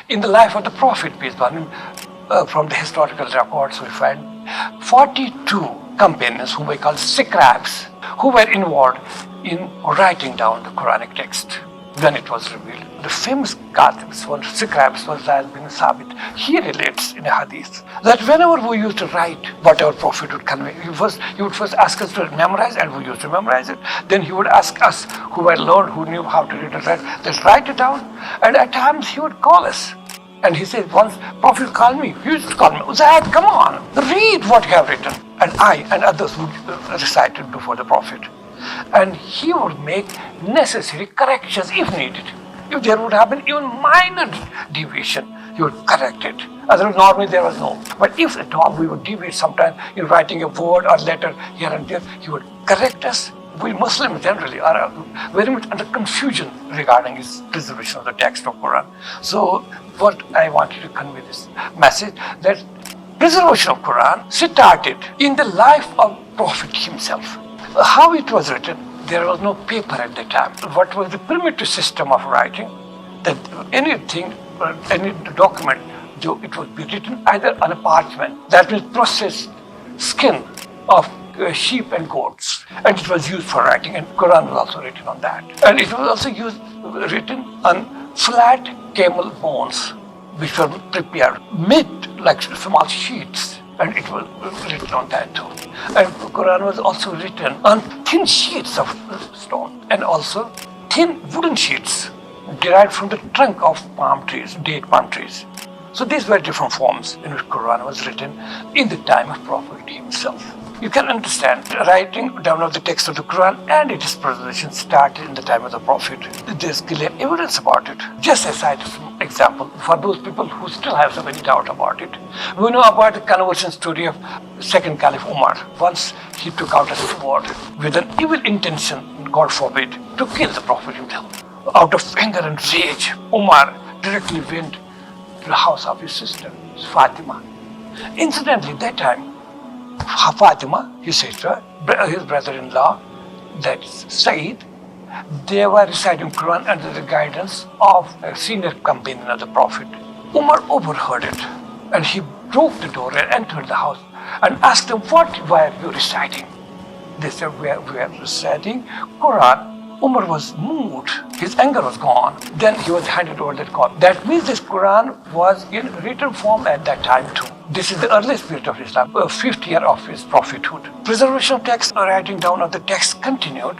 In the life of the Prophet, peace be upon him, from the historical records we find 42 companions whom we call scribes, who were involved in writing down the Quranic text when it was revealed. The famous Katibs, one scribes, was Zayd bin Sabit. He relates in a hadith that whenever we used to write whatever Prophet would convey, he would first ask us to memorize, and we used to memorize it. Then he would ask us who were learned, who knew how to read and write, let's write it down. And at times he would call us. And he said, once Prophet called me, he used to call me, Zayd, come on, read what you have written. And I and others would recite it before the Prophet. And he would make necessary corrections if needed. If there would happen even minor deviation, he would correct it. Otherwise, normally there was no. But if at all we would deviate sometime in writing a word or letter here and there, he would correct us. We Muslims generally are very much under confusion regarding his preservation of the text of Quran. So what I wanted to convey this message, that preservation of Quran started in the life of Prophet himself. How it was written, there was no paper at that time. What was the primitive system of writing? That anything, any document, it would be written either on a parchment, that means processed skin of sheep and goats, and it was used for writing, and Quran was also written on that. And it was also written on flat camel bones, which were prepared, made like small sheets, and it was written on that too. And Quran was also written on thin sheets of stone, and also thin wooden sheets derived from the trunk of palm trees, date palm trees. So these were different forms in which Quran was written in the time of Prophet himself. You can understand writing down of the text of the Quran and its preservation started in the time of the Prophet. There's clear evidence about it. Just as I an example, for those people who still have some any doubt about it, we know about the conversion story of second Caliph Umar. Once he took out a sword with an evil intention, God forbid, to kill the Prophet himself. Out of anger and rage, Umar directly went to the house of his sister, Fatima. Incidentally, that time, Fatima, his sister, his brother-in-law, that's Said, they were reciting Quran under the guidance of a senior companion of the Prophet. Umar overheard it, and he broke the door and entered the house and asked them, what were you reciting? They said, we are reciting Quran. Umar was moved, his anger was gone. Then he was handed over that copy. That means this Quran was in written form at that time too. This is the earliest period of Islam, 5th year of his prophethood. Preservation of text or writing down of the text continued